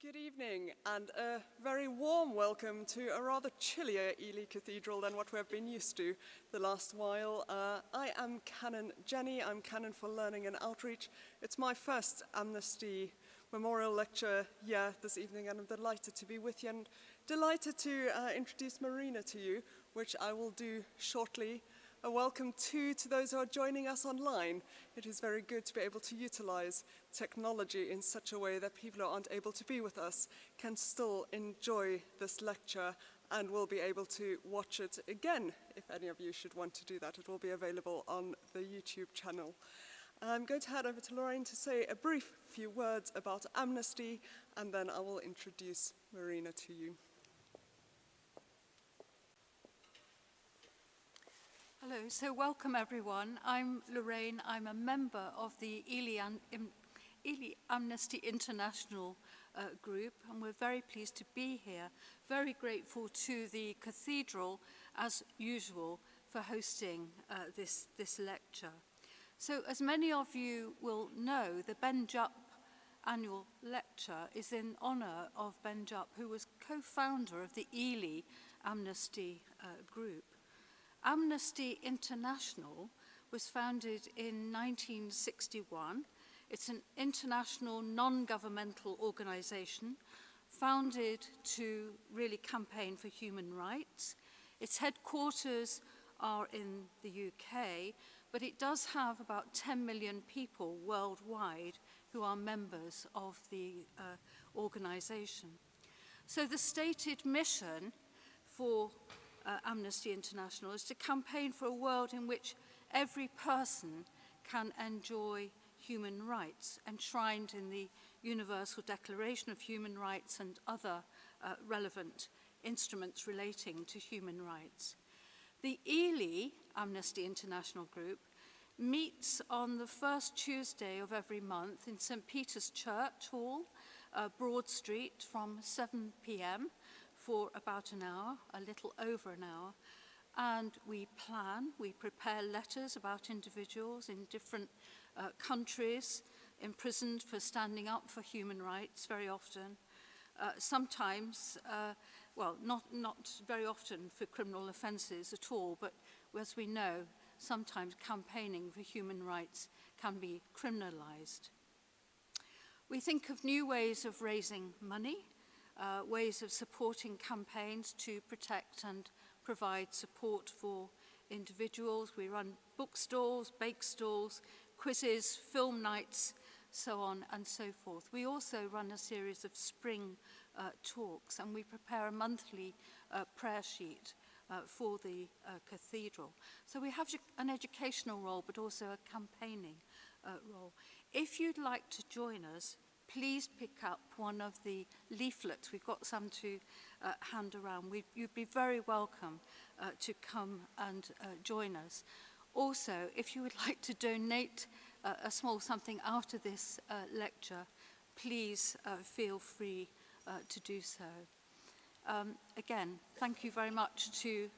Good evening and a very warm welcome to a rather chillier Ely Cathedral than what we have been used to the last while. I am Canon Jenny, I'm Canon for Learning and Outreach. It's my first Amnesty Memorial Lecture this evening, and I'm delighted to be with you and delighted to introduce Marina to you, which I will do shortly. A welcome too to those who are joining us online. It is very good to be able to utilize technology in such a way that people who aren't able to be with us can still enjoy this lecture and will be able to watch it again. If any of you should want to do that, it will be available on the YouTube channel. I'm going to hand over to Lorraine to say a brief few words about Amnesty, and then I will introduce Marina to you. Hello, so welcome everyone. I'm Lorraine. I'm a member of the Ely Amnesty International group, and we're very pleased to be here. Very grateful to the Cathedral, as usual, for hosting this lecture. So as many of you will know, the Ben Jupp annual lecture is in honour of Ben Jupp, who was co-founder of the Ely Amnesty group. Amnesty International was founded in 1961. It's an international non-governmental organization founded to really campaign for human rights. Its headquarters are in the UK, but it does have about 10 million people worldwide who are members of the organization. So the stated mission for Amnesty International is to campaign for a world in which every person can enjoy human rights enshrined in the Universal Declaration of Human Rights and other relevant instruments relating to human rights. The Ely Amnesty International group meets on the first Tuesday of every month in St. Peter's Church Hall, Broad Street, from 7 p.m. for about an hour, a little over an hour, and we prepare letters about individuals in different countries imprisoned for standing up for human rights very often. Sometimes, not very often for criminal offences at all, but as we know, sometimes campaigning for human rights can be criminalised. We think of new ways of raising money, ways of supporting campaigns to protect and provide support for individuals. We run bookstores, bake stalls, quizzes, film nights, so on and so forth. We also run a series of spring talks, and we prepare a monthly prayer sheet for the Cathedral. So we have an educational role, but also a campaigning role. If you'd like to join us, please pick up one of the leaflets. We've got some to hand around. You'd be very welcome to come and join us. Also, if you would like to donate a small something after this lecture, please feel free to do so. Again, thank you very much to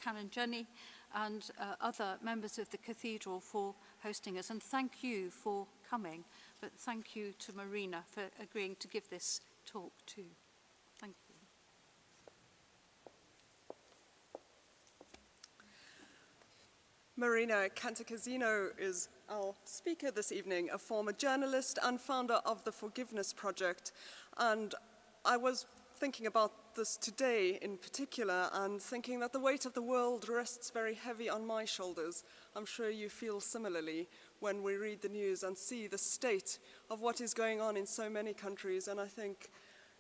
Canon Jenny and other members of the Cathedral for hosting us, and thank you for coming. But thank you to Marina for agreeing to give this talk too. Thank you. Marina Cantacuzino is our speaker this evening, a former journalist and founder of the Forgiveness Project. And I was thinking about this today in particular, and thinking that the weight of the world rests very heavy on my shoulders. I'm sure you feel similarly when we read the news and see the state of what is going on in so many countries. And I think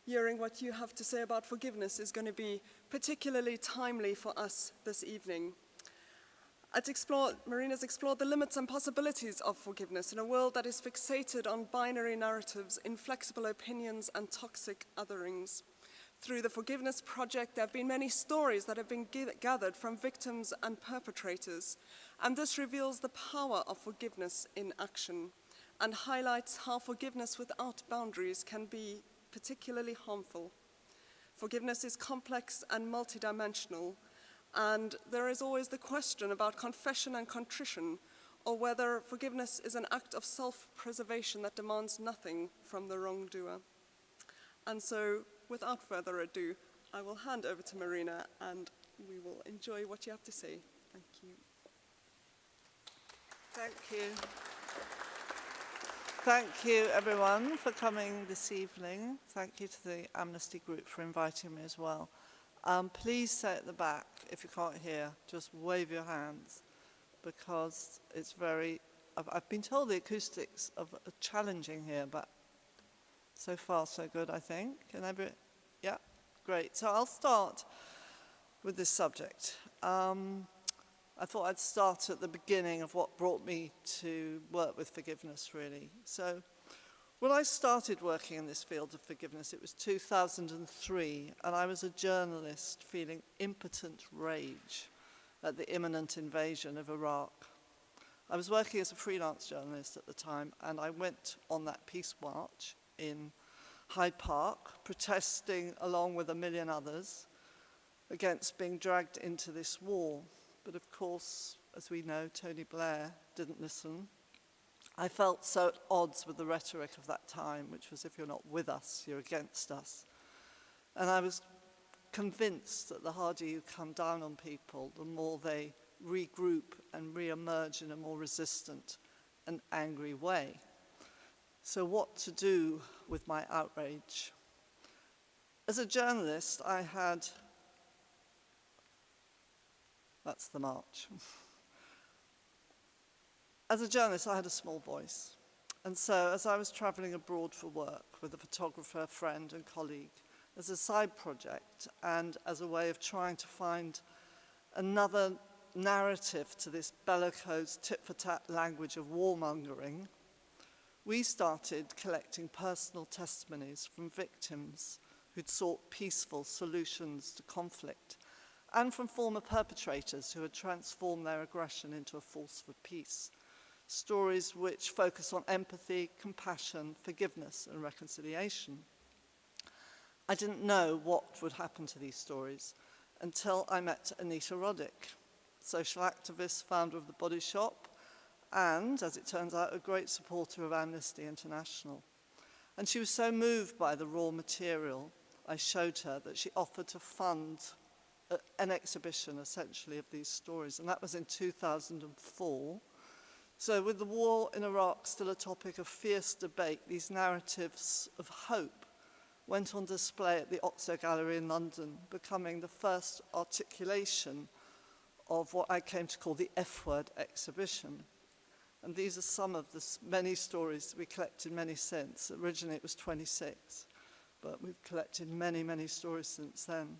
hearing what you have to say about forgiveness is going to be particularly timely for us this evening. Marina's explored the limits and possibilities of forgiveness in a world that is fixated on binary narratives, inflexible opinions, and toxic otherings. Through the Forgiveness Project, there have been many stories that have been gathered from victims and perpetrators, and this reveals the power of forgiveness in action and highlights how forgiveness without boundaries can be particularly harmful. Forgiveness is complex and multidimensional, and there is always the question about confession and contrition, or whether forgiveness is an act of self-preservation that demands nothing from the wrongdoer. And so, without further ado, I will hand over to Marina and we will enjoy what you have to say. Thank you. Thank you. Thank you, everyone, for coming this evening. Thank you to the Amnesty group for inviting me as well. Please stay at the back. If you can't hear, just wave your hands, because it's very... I've been told the acoustics are challenging here, but so far so good, I think. Yeah, great. So I'll start with this subject. I thought I'd start at the beginning of what brought me to work with forgiveness, really. So when I started working in this field of forgiveness, it was 2003, and I was a journalist feeling impotent rage at the imminent invasion of Iraq. I was working as a freelance journalist at the time, and I went on that peace march in Hyde Park, protesting along with 1 million others against being dragged into this war. But of course, as we know, Tony Blair didn't listen. I felt so at odds with the rhetoric of that time, which was, if you're not with us, you're against us. And I was convinced that the harder you come down on people, the more they regroup and re-emerge in a more resistant and angry way. So what to do with my outrage? As a journalist, I had... That's the march. As a journalist, I had a small voice. And so as I was traveling abroad for work with a photographer, friend and colleague, as a side project and as a way of trying to find another narrative to this bellicose tit-for-tat language of warmongering, we started collecting personal testimonies from victims who'd sought peaceful solutions to conflict, and from former perpetrators who had transformed their aggression into a force for peace. Stories which focus on empathy, compassion, forgiveness, and reconciliation. I didn't know what would happen to these stories until I met Anita Roddick, social activist, founder of The Body Shop, and, as it turns out, a great supporter of Amnesty International. And she was so moved by the raw material I showed her that she offered to fund an exhibition, essentially, of these stories, and that was in 2004. So with the war in Iraq still a topic of fierce debate, these narratives of hope went on display at the Oxford Gallery in London, becoming the first articulation of what I came to call the F-word exhibition. And these are some of the many stories we collected, many since. Originally it was 26, but we've collected many, many stories since then.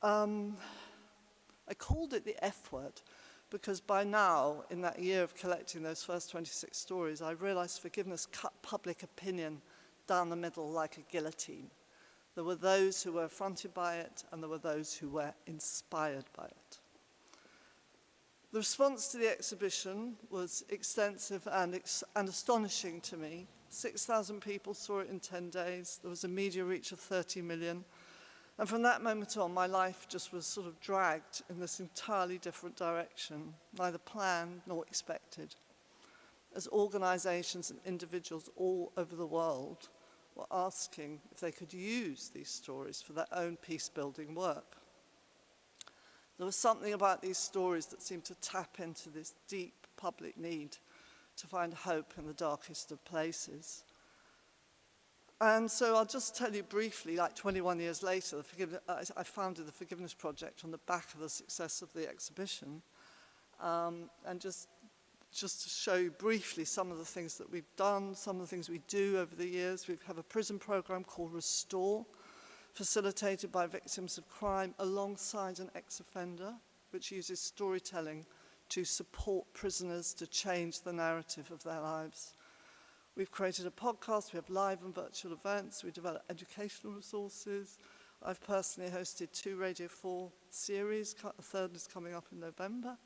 I called it the F-word because by now, in that year of collecting those first 26 stories, I realized forgiveness cut public opinion down the middle like a guillotine. There were those who were affronted by it, and there were those who were inspired by it. The response to the exhibition was extensive and astonishing to me. 6,000 people saw it in 10 days. There was a media reach of 30 million. And from that moment on, my life just was sort of dragged in this entirely different direction, neither planned nor expected, as organizations and individuals all over the world were asking if they could use these stories for their own peace-building work. There was something about these stories that seemed to tap into this deep public need to find hope in the darkest of places. And so I'll just tell you briefly, like 21 years later, I founded the Forgiveness Project on the back of the success of the exhibition. And just to show you briefly some of the things that we've done, some of the things we do over the years. We have a prison program called Restore, facilitated by victims of crime alongside an ex-offender, which uses storytelling to support prisoners to change the narrative of their lives. We've created a podcast, we have live and virtual events, we develop educational resources. I've personally hosted 2 Radio 4 series, a third is coming up in November.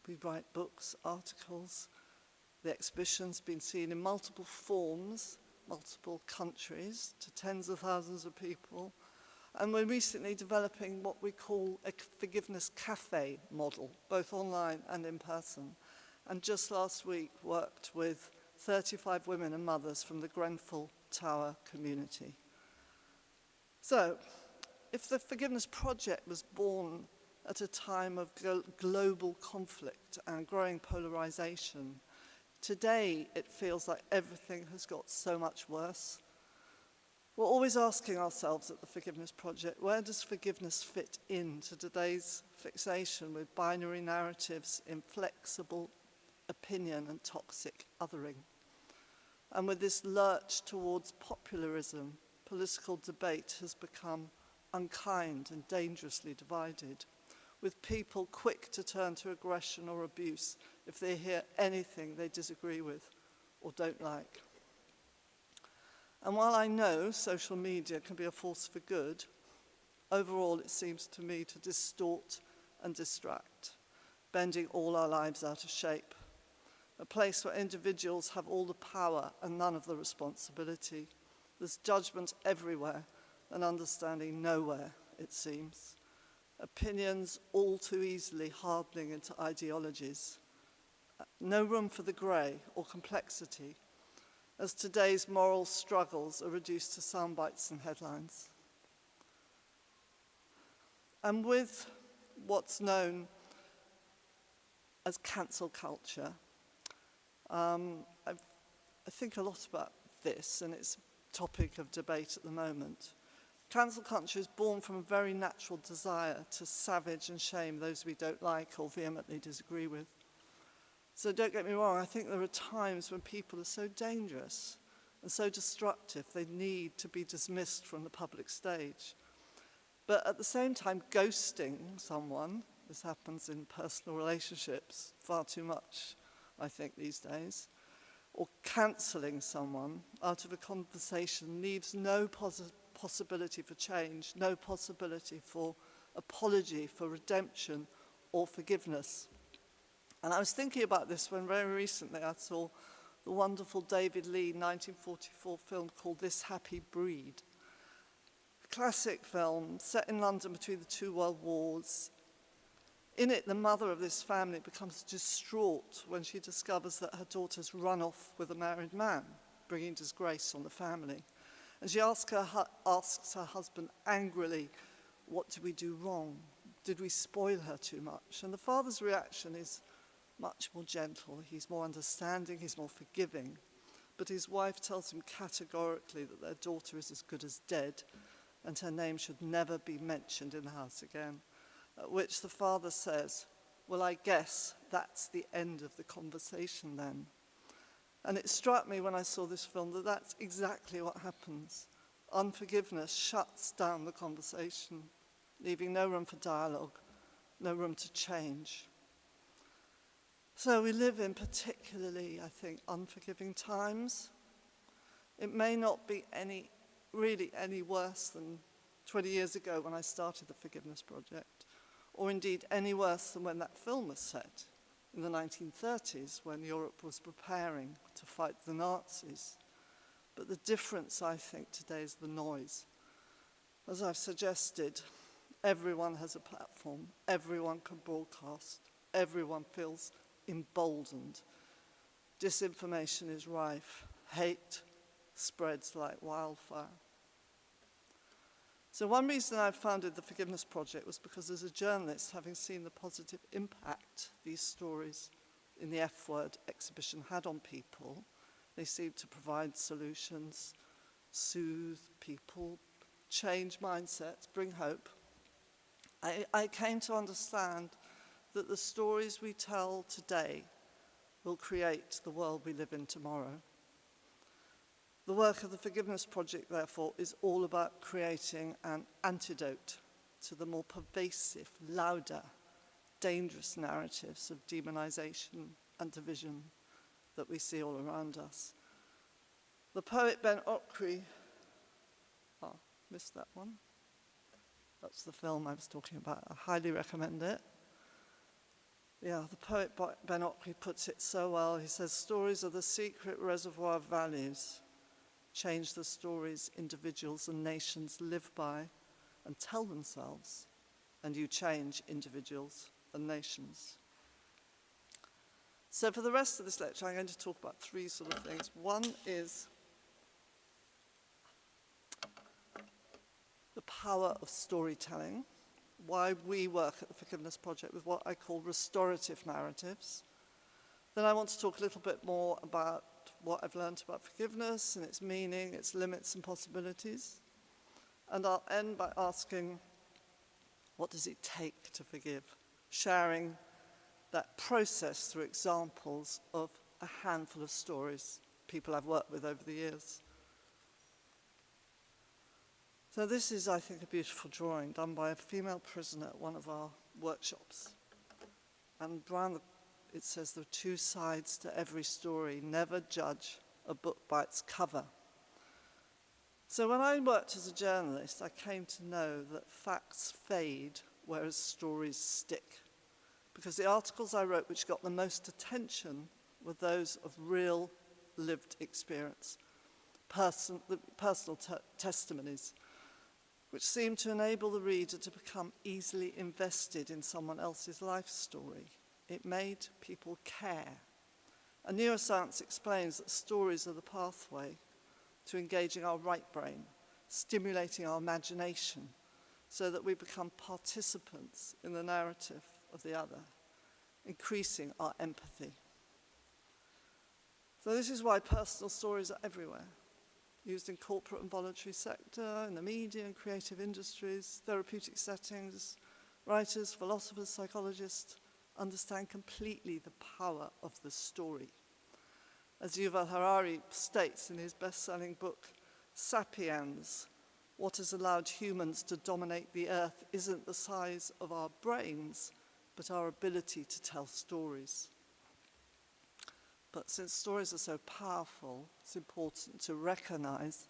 We write books, articles. The exhibition's been seen in multiple forms, multiple countries, to tens of thousands of people. And we're recently developing what we call a forgiveness cafe model, both online and in person. And just last week worked with 35 women and mothers from the Grenfell Tower community. So, if the Forgiveness Project was born at a time of global conflict and growing polarization, today it feels like everything has got so much worse. We're always asking ourselves at the Forgiveness Project, where does forgiveness fit into today's fixation with binary narratives, inflexible opinion and toxic othering? And with this lurch towards popularism, political debate has become unkind and dangerously divided, with people quick to turn to aggression or abuse if they hear anything they disagree with or don't like. And while I know social media can be a force for good, overall it seems to me to distort and distract, bending all our lives out of shape. A place where individuals have all the power and none of the responsibility. There's judgment everywhere and understanding nowhere, it seems. Opinions all too easily hardening into ideologies. No room for the grey or complexity, as today's moral struggles are reduced to sound bites and headlines. And with what's known as cancel culture, I think a lot about this, and it's a topic of debate at the moment. Cancel culture is born from a very natural desire to savage and shame those we don't like or vehemently disagree with. So don't get me wrong, I think there are times when people are so dangerous and so destructive they need to be dismissed from the public stage. But at the same time, ghosting someone, this happens in personal relationships far too much, I think, these days, or cancelling someone out of a conversation leaves no possibility for change, no possibility for apology, for redemption, or forgiveness. And I was thinking about this when very recently I saw the wonderful David Lean 1944 film called This Happy Breed. A classic film set in London between the two world wars. In it, the mother of this family becomes distraught when she discovers that her daughter's run off with a married man, bringing disgrace on the family. And she asks her husband angrily, what did we do wrong? Did we spoil her too much? And the father's reaction is much more gentle. He's more understanding, he's more forgiving. But his wife tells him categorically that their daughter is as good as dead and her name should never be mentioned in the house again. At which the father says, well, I guess that's the end of the conversation then. And it struck me when I saw this film that that's exactly what happens. Unforgiveness shuts down the conversation, leaving no room for dialogue, no room to change. So we live in particularly, I think, unforgiving times. It may not be really any worse than 20 years ago when I started the Forgiveness Project, or indeed any worse than when that film was set in the 1930s when Europe was preparing to fight the Nazis. But the difference, I think, today is the noise. As I've suggested, everyone has a platform, everyone can broadcast, everyone feels emboldened. Disinformation is rife, hate spreads like wildfire. So one reason I founded the Forgiveness Project was because as a journalist, having seen the positive impact these stories in the F-word exhibition had on people, they seemed to provide solutions, soothe people, change mindsets, bring hope. I came to understand that the stories we tell today will create the world we live in tomorrow. The work of the Forgiveness Project, therefore, is all about creating an antidote to the more pervasive, louder, dangerous narratives of demonization and division that we see all around us. The poet Ben Okri, missed that one. That's the film I was talking about. I highly recommend it. Yeah, the poet Ben Okri puts it so well. He says, stories are the secret reservoir of values. Change the stories individuals and nations live by and tell themselves, and you change individuals and nations. So for the rest of this lecture, I'm going to talk about three sort of things. One is power of storytelling, why we work at the Forgiveness Project with what I call restorative narratives. Then I want to talk a little bit more about what I've learned about forgiveness and its meaning, its limits and possibilities. And I'll end by asking, what does it take to forgive? Sharing that process through examples of a handful of stories, people I've worked with over the years. So this is, I think, a beautiful drawing done by a female prisoner at one of our workshops. And around it says there are two sides to every story. Never judge a book by its cover. So when I worked as a journalist, I came to know that facts fade, whereas stories stick. Because the articles I wrote which got the most attention were those of real lived experience, personal testimonies, which seemed to enable the reader to become easily invested in someone else's life story. It made people care. And neuroscience explains that stories are the pathway to engaging our right brain, stimulating our imagination, so that we become participants in the narrative of the other, increasing our empathy. So this is why personal stories are everywhere, used in corporate and voluntary sector, in the media and creative industries, therapeutic settings. Writers, philosophers, psychologists understand completely the power of the story. As Yuval Harari states in his best-selling book, Sapiens, what has allowed humans to dominate the earth isn't the size of our brains, but our ability to tell stories. But since stories are so powerful, it's important to recognize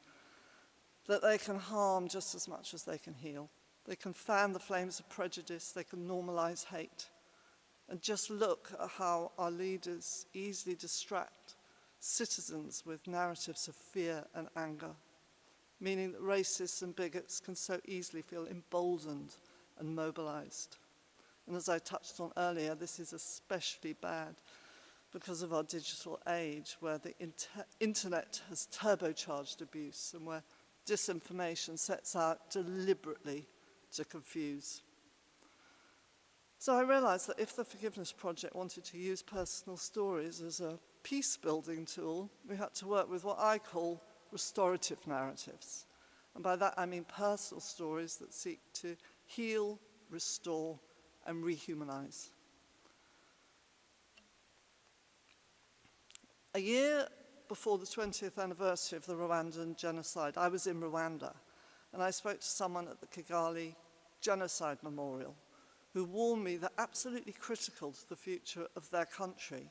that they can harm just as much as they can heal. They can fan the flames of prejudice, they can normalize hate. And just look at how our leaders easily distract citizens with narratives of fear and anger, meaning that racists and bigots can so easily feel emboldened and mobilized. And as I touched on earlier, this is especially bad because of our digital age, where the internet has turbocharged abuse and where disinformation sets out deliberately to confuse. So I realized that if the Forgiveness Project wanted to use personal stories as a peace-building tool, we had to work with what I call restorative narratives. And by that I mean personal stories that seek to heal, restore, and rehumanize. A year before the 20th anniversary of the Rwandan genocide, I was in Rwanda, and I spoke to someone at the Kigali Genocide Memorial who warned me that absolutely critical to the future of their country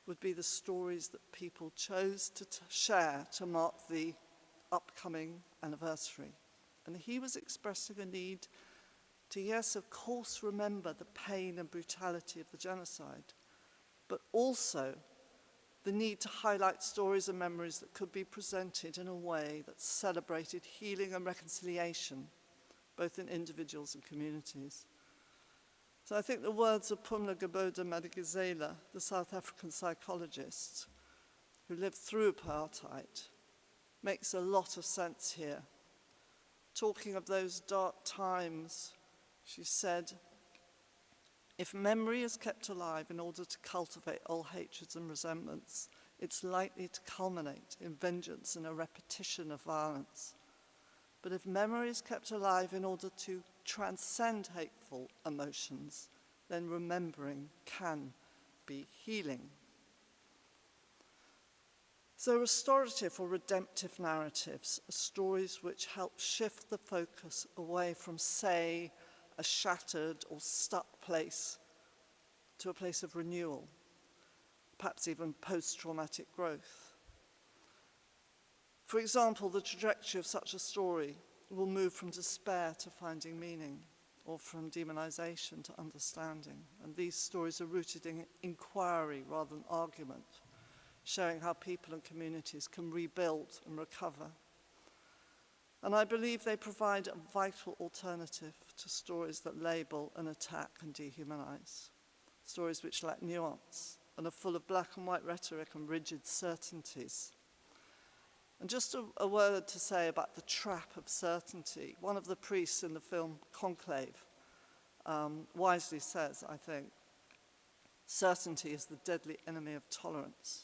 would be the stories that people chose to share to mark the upcoming anniversary. And he was expressing a need to, yes, of course, remember the pain and brutality of the genocide, but also the need to highlight stories and memories that could be presented in a way that celebrated healing and reconciliation, both in individuals and communities. So I think the words of Pumla Gobodo Madikizela, the South African psychologist who lived through apartheid, makes a lot of sense here. Talking of those dark times, she said, if memory is kept alive in order to cultivate old hatreds and resentments, it's likely to culminate in vengeance and a repetition of violence. But if memory is kept alive in order to transcend hateful emotions, then remembering can be healing. So restorative or redemptive narratives are stories which help shift the focus away from, say, a shattered or stuck place to a place of renewal, perhaps even post-traumatic growth. For example, the trajectory of such a story will move from despair to finding meaning, or from demonization to understanding. And these stories are rooted in inquiry rather than argument, showing how people and communities can rebuild and recover. And I believe they provide a vital alternative to stories that label and attack and dehumanize, stories which lack nuance and are full of black and white rhetoric and rigid certainties. And just a word to say about the trap of certainty. One of the priests in the film Conclave wisely says, I think, certainty is the deadly enemy of tolerance.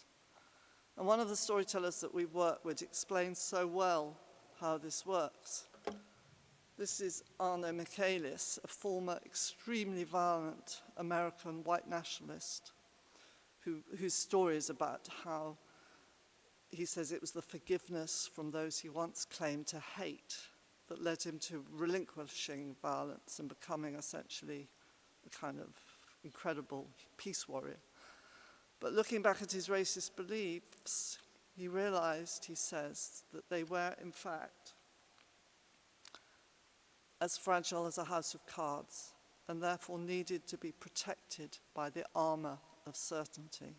And one of the storytellers that we work with explains so well how this works. This is Arno Michaelis, a former extremely violent American white nationalist whose story is about how he says it was the forgiveness from those he once claimed to hate that led him to relinquishing violence and becoming essentially a kind of incredible peace warrior. But looking back at his racist beliefs, he realized, he says, that they were, in fact, as fragile as a house of cards, and therefore needed to be protected by the armor of certainty.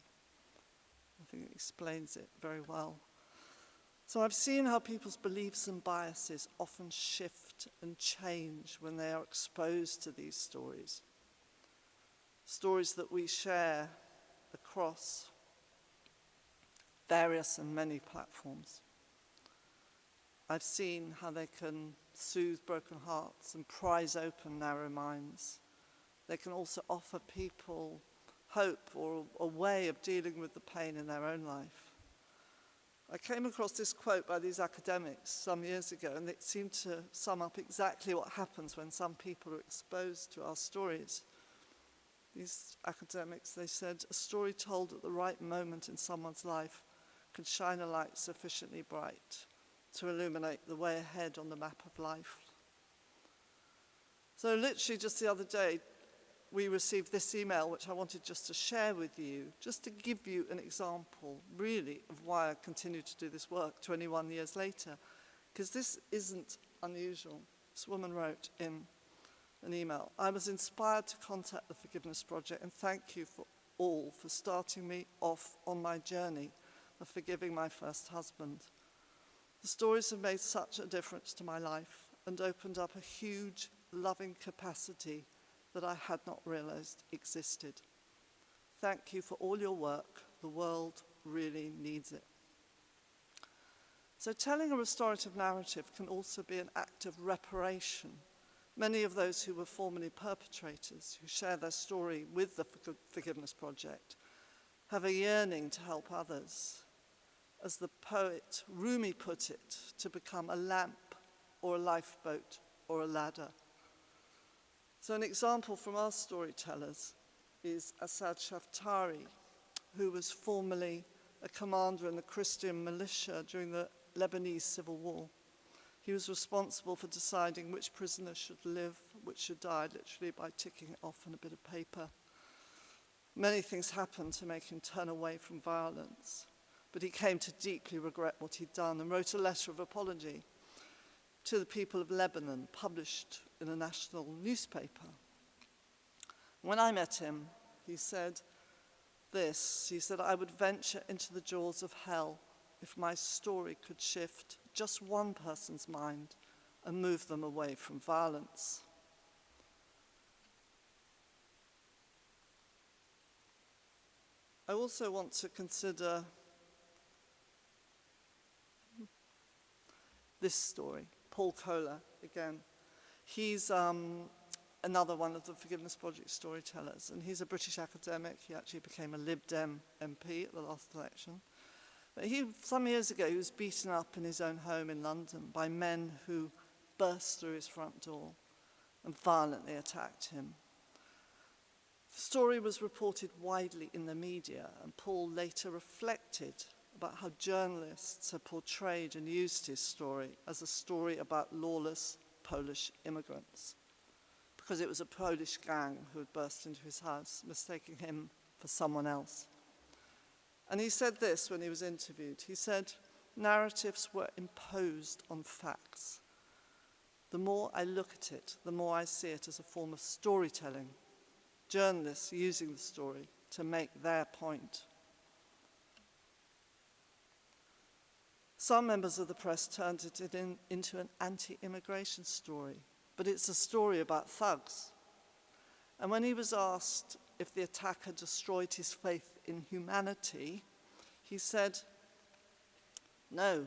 I think it explains it very well. So I've seen how people's beliefs and biases often shift and change when they are exposed to these stories. Stories that we share across various and many platforms. I've seen how they can soothe broken hearts and prise open narrow minds. They can also offer people hope or a way of dealing with the pain in their own life. I came across this quote by these academics some years ago, and it seemed to sum up exactly what happens when some people are exposed to our stories. These academics, they said, a story told at the right moment in someone's life can shine a light sufficiently bright to illuminate the way ahead on the map of life. So literally just the other day, we received this email, which I wanted just to share with you, just to give you an example, really, of why I continue to do this work 21 years later, because this isn't unusual. This woman wrote in an email, I was inspired to contact the Forgiveness Project, and thank you for all for starting me off on my journey of forgiving my first husband. The stories have made such a difference to my life and opened up a huge, loving capacity that I had not realized existed. Thank you for all your work. The world really needs it. So telling a restorative narrative can also be an act of reparation. Many of those who were formerly perpetrators, who share their story with the Forgiveness Project, have a yearning to help others. As the poet Rumi put it, to become a lamp or a lifeboat or a ladder. So an example from our storytellers is Asad Shaftari, who was formerly a commander in the Christian militia during the Lebanese Civil War. He was responsible for deciding which prisoners should live, which should die, literally by ticking it off on a bit of paper. Many things happened to make him turn away from violence, but he came to deeply regret what he'd done and wrote a letter of apology to the people of Lebanon, published in a national newspaper. When I met him, he said this, he said, I would venture into the jaws of hell if my story could shift just one person's mind and move them away from violence. I also want to consider this story. Paul Kohler, again. He's another one of the Forgiveness Project storytellers, and he's a British academic. He actually became a Lib Dem MP at the last election. But some years ago, he was beaten up in his own home in London by men who burst through his front door and violently attacked him. The story was reported widely in the media, and Paul later reflected about how journalists had portrayed and used his story as a story about lawless Polish immigrants, because it was a Polish gang who had burst into his house, mistaking him for someone else. And he said this when he was interviewed. He said, narratives were imposed on facts. The more I look at it, the more I see it as a form of storytelling, journalists using the story to make their point. Some members of the press turned it into an anti-immigration story, but it's a story about thugs. And when he was asked if the attacker destroyed his faith in humanity, he said, no,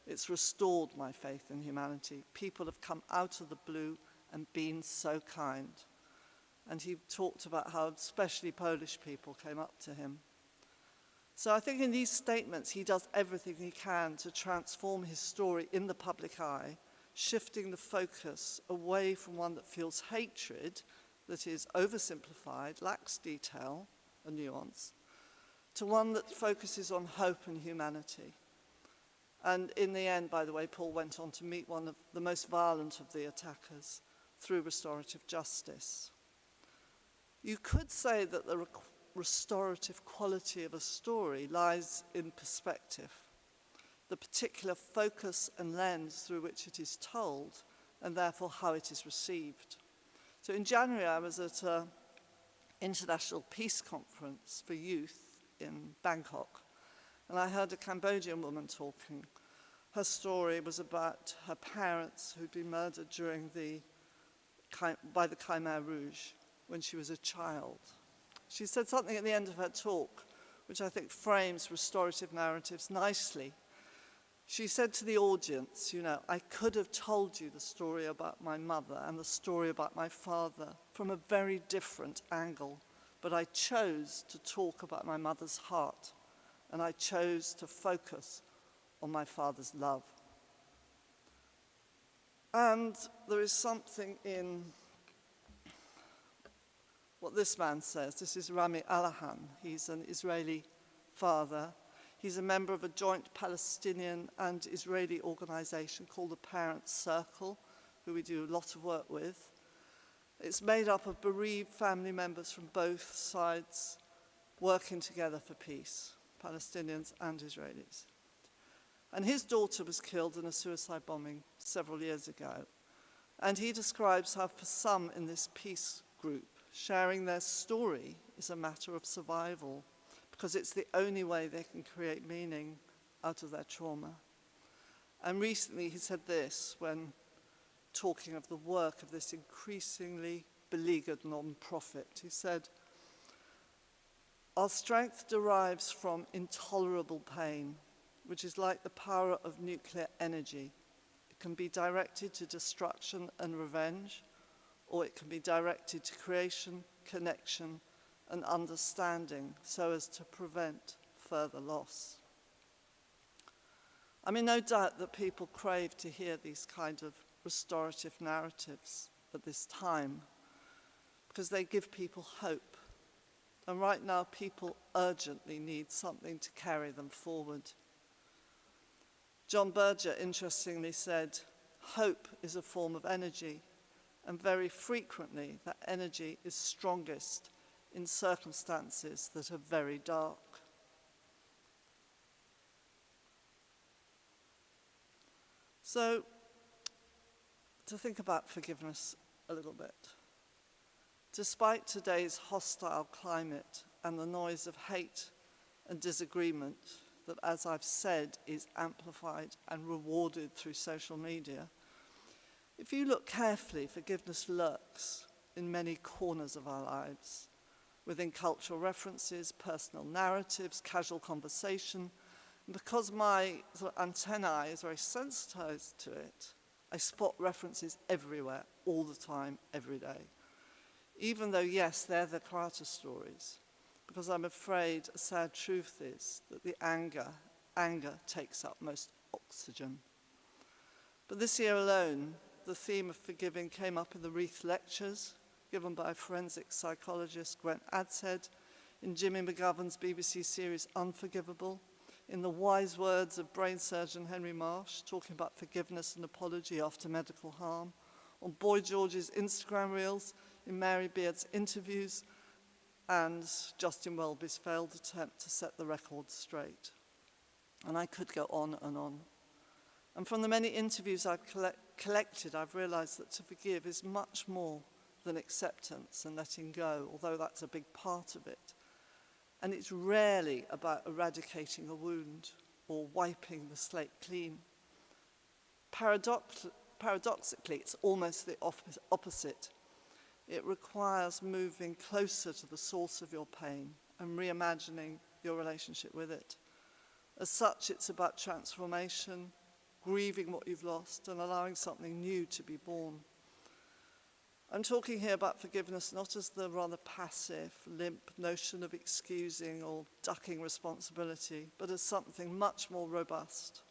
It's restored my faith in humanity. People have come out of the blue and been so kind. And he talked about how especially Polish people came up to him. So I think in these statements, he does everything he can to transform his story in the public eye, shifting the focus away from one that feels hatred, that is oversimplified, lacks detail and nuance, to one that focuses on hope and humanity. And in the end, by the way, Paul went on to meet one of the most violent of the attackers through restorative justice. You could say that the restorative quality of a story lies in perspective, the particular focus and lens through which it is told, and therefore how it is received. So in January, I was at an international peace conference for youth in Bangkok, and I heard a Cambodian woman talking. Her story was about her parents who'd been murdered by the Khmer Rouge when she was a child. She said something at the end of her talk, which I think frames restorative narratives nicely. She said to the audience, I could have told you the story about my mother and the story about my father from a very different angle, but I chose to talk about my mother's heart, and I chose to focus on my father's love. And there is something in what this man says. This is Rami Alahan. He's an Israeli father. He's a member of a joint Palestinian and Israeli organization called the Parents Circle, who we do a lot of work with. It's made up of bereaved family members from both sides working together for peace, Palestinians and Israelis. And his daughter was killed in a suicide bombing several years ago. And he describes how for some in this peace group, sharing their story is a matter of survival, because it's the only way they can create meaning out of their trauma. And recently he said this when talking of the work of this increasingly beleaguered non-profit. He said, "Our strength derives from intolerable pain, which is like the power of nuclear energy. It can be directed to destruction and revenge, or it can be directed to creation, connection, and understanding so as to prevent further loss." I mean, no doubt that people crave to hear these kind of restorative narratives at this time because they give people hope. And right now, people urgently need something to carry them forward. John Berger interestingly said, "Hope is a form of energy, and very frequently that energy is strongest in circumstances that are very dark." So, to think about forgiveness a little bit. Despite today's hostile climate and the noise of hate and disagreement that, as I've said, is amplified and rewarded through social media, if you look carefully, forgiveness lurks in many corners of our lives, within cultural references, personal narratives, casual conversation. And because my antennae is very sensitized to it, I spot references everywhere, all the time, every day. Even though, yes, they're the Carter stories, because I'm afraid a sad truth is that the anger takes up most oxygen. But this year alone, the theme of forgiving came up in the Wreath Lectures, given by forensic psychologist Grant Adshead, in Jimmy McGovern's BBC series Unforgivable, in the wise words of brain surgeon Henry Marsh, talking about forgiveness and apology after medical harm, on Boy George's Instagram reels, in Mary Beard's interviews, and Justin Welby's failed attempt to set the record straight. And I could go on and on. And from the many interviews I've collected, I've realized that to forgive is much more than acceptance and letting go, although that's a big part of it. And it's rarely about eradicating a wound or wiping the slate clean. Paradoxically, it's almost the opposite. It requires moving closer to the source of your pain and reimagining your relationship with it. As such, it's about transformation, grieving what you've lost and allowing something new to be born. I'm talking here about forgiveness not as the rather passive, limp notion of excusing or ducking responsibility, but as something much more robust,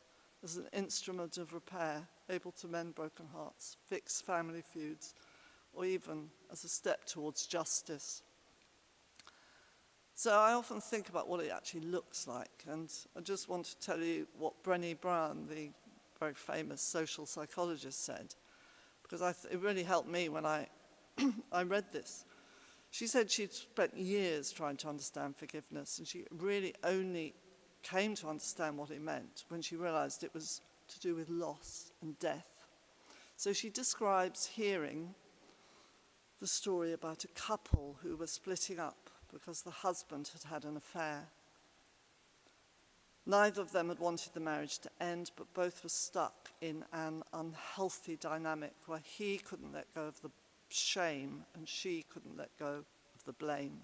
as an instrument of repair, able to mend broken hearts, fix family feuds, or even as a step towards justice. So I often think about what it actually looks like, and I just want to tell you what Brené Brown, the very famous social psychologist, said, because it really helped me when I read this. She said she'd spent years trying to understand forgiveness, and she really only came to understand what it meant when she realized it was to do with loss and death. So she describes hearing the story about a couple who were splitting up because the husband had had an affair. Neither of them had wanted the marriage to end, but both were stuck in an unhealthy dynamic where he couldn't let go of the shame and she couldn't let go of the blame.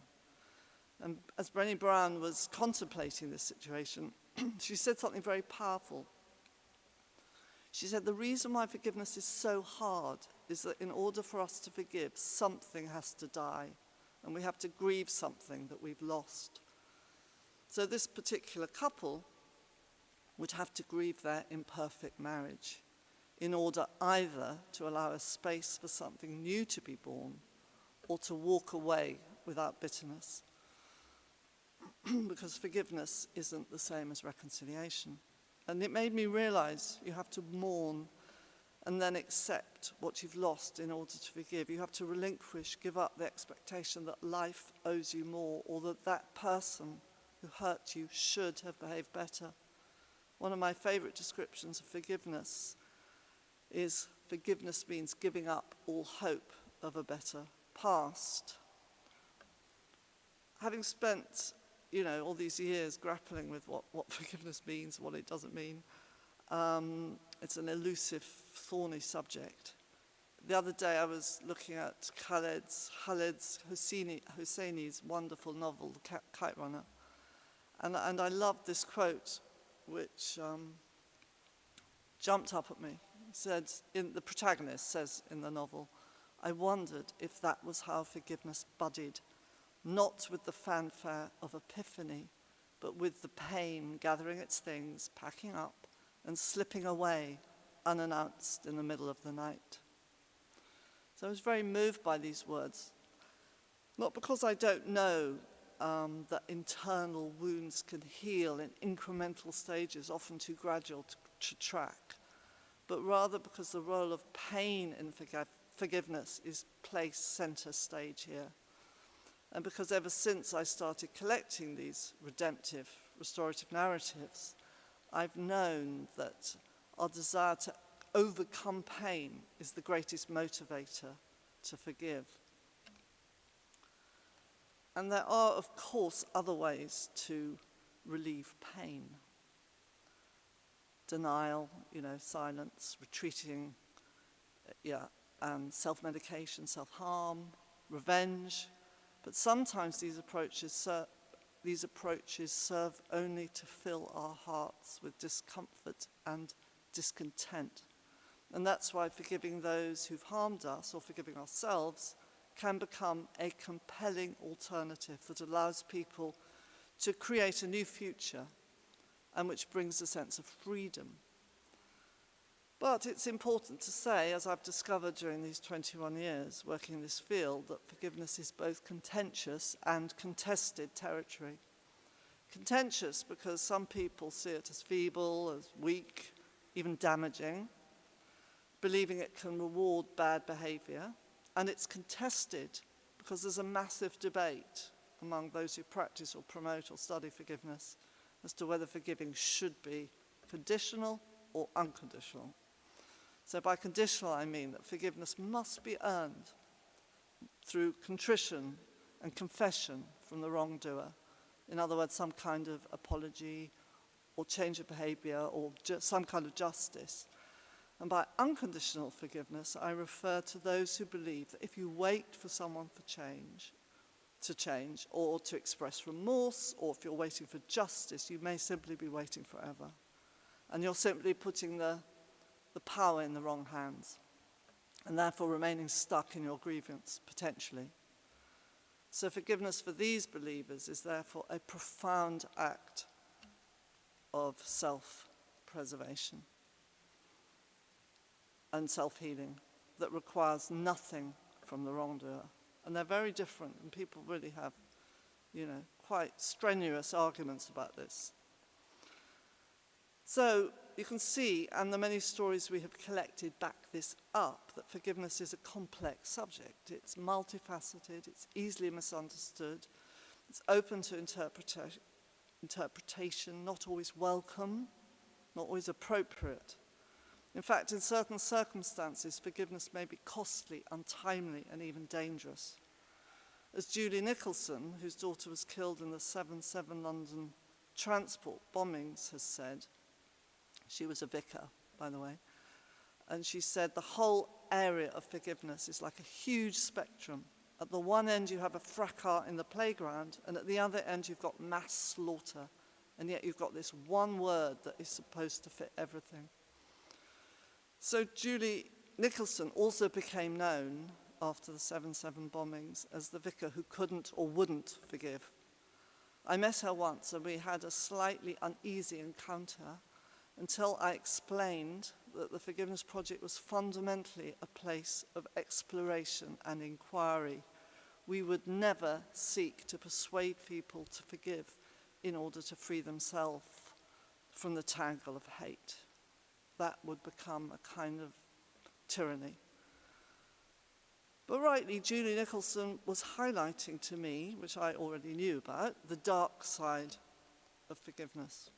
And as Brené Brown was contemplating this situation, she said something very powerful. She said, the reason why forgiveness is so hard is that in order for us to forgive, something has to die, and we have to grieve something that we've lost. So this particular couple would have to grieve their imperfect marriage in order either to allow a space for something new to be born or to walk away without bitterness. Because forgiveness isn't the same as reconciliation. And it made me realize you have to mourn and then accept what you've lost in order to forgive. You have to relinquish, give up the expectation that life owes you more, or that that person who hurt you should have behaved better. One of my favorite descriptions of forgiveness is forgiveness means giving up all hope of a better past. Having spent, all these years grappling with what forgiveness means, what it doesn't mean, it's an elusive, thorny subject. The other day I was looking at Khaled Hosseini's wonderful novel, The Kite Runner, and I loved this quote, which jumped up at me. He said, the protagonist says in the novel, I wondered if that was how forgiveness budded, not with the fanfare of epiphany, but with the pain gathering its things, packing up, and slipping away unannounced in the middle of the night. So I was very moved by these words, not because I don't know that internal wounds can heal in incremental stages, often too gradual to track, but rather because the role of pain in forgiveness is placed center stage here. And because ever since I started collecting these redemptive, restorative narratives, I've known that our desire to overcome pain is the greatest motivator to forgive. And there are, of course, other ways to relieve pain. Denial, silence, retreating, self-medication, self-harm, revenge. But sometimes these approaches serve only to fill our hearts with discomfort and discontent. And that's why forgiving those who've harmed us or forgiving ourselves can become a compelling alternative that allows people to create a new future and which brings a sense of freedom. But it's important to say, as I've discovered during these 21 years working in this field, that forgiveness is both contentious and contested territory. Contentious because some people see it as feeble, as weak, even damaging, believing it can reward bad behavior. And it's contested because there's a massive debate among those who practice or promote or study forgiveness as to whether forgiving should be conditional or unconditional. So by conditional, I mean that forgiveness must be earned through contrition and confession from the wrongdoer. In other words, some kind of apology or change of behavior or some kind of justice. And by unconditional forgiveness, I refer to those who believe that if you wait for someone to change, or to express remorse, or if you're waiting for justice, you may simply be waiting forever. And you're simply putting the the power in the wrong hands, and therefore remaining stuck in your grievance, potentially. So forgiveness for these believers is therefore a profound act of self-preservation and self-healing that requires nothing from the wrongdoer. And they're very different, and people really have, quite strenuous arguments about this. So you can see, and the many stories we have collected back this up, that forgiveness is a complex subject. It's multifaceted, it's easily misunderstood, it's open to interpretation, not always welcome, not always appropriate. In fact, in certain circumstances, forgiveness may be costly, untimely, and even dangerous. As Julie Nicholson, whose daughter was killed in the 7/7 London transport bombings, has said, she was a vicar, by the way, and she said the whole area of forgiveness is like a huge spectrum. At the one end you have a fracas in the playground, and at the other end you've got mass slaughter, and yet you've got this one word that is supposed to fit everything. So Julie Nicholson also became known after the 7/7 bombings as the vicar who couldn't or wouldn't forgive. I met her once and we had a slightly uneasy encounter until I explained that the Forgiveness Project was fundamentally a place of exploration and inquiry. We would never seek to persuade people to forgive in order to free themselves from the tangle of hate. That would become a kind of tyranny. But rightly, Julie Nicholson was highlighting to me, which I already knew about, the dark side of forgiveness.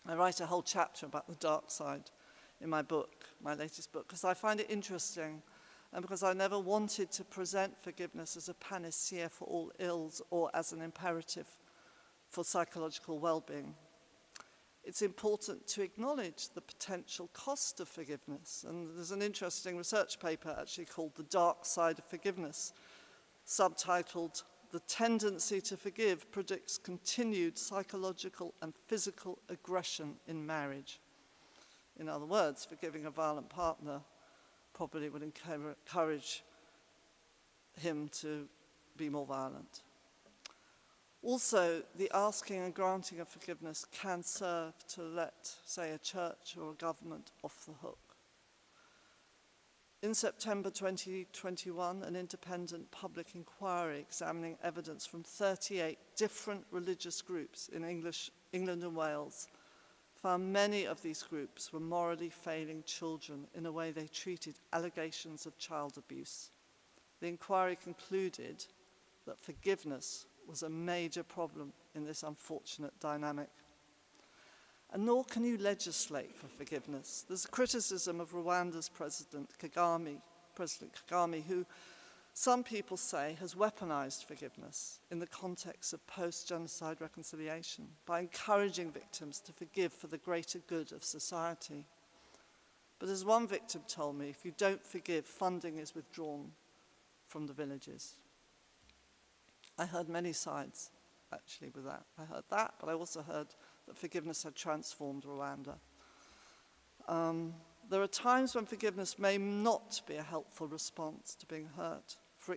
I write a whole chapter about the dark side in my book, my latest book, because I find it interesting and because I never wanted to present forgiveness as a panacea for all ills or as an imperative for psychological well-being. It's important to acknowledge the potential cost of forgiveness. And there's an interesting research paper actually called The Dark Side of Forgiveness, subtitled, "The Tendency to Forgive Predicts Continued Psychological and Physical Aggression in Marriage." In other words, forgiving a violent partner probably would encourage him to be more violent. Also, the asking and granting of forgiveness can serve to let, say, a church or a government off the hook. In September 2021, an independent public inquiry examining evidence from 38 different religious groups in England and Wales found many of these groups were morally failing children in a way they treated allegations of child abuse. The inquiry concluded that forgiveness was a major problem in this unfortunate dynamic. And nor can you legislate for forgiveness. There's a criticism of Rwanda's President Kagame, who some people say has weaponized forgiveness in the context of post-genocide reconciliation by encouraging victims to forgive for the greater good of society. But as one victim told me, if you don't forgive, funding is withdrawn from the villages. I heard many sides, actually, with that. I heard that, but I also heard that forgiveness had transformed Rwanda. There are times when forgiveness may not be a helpful response to being hurt. For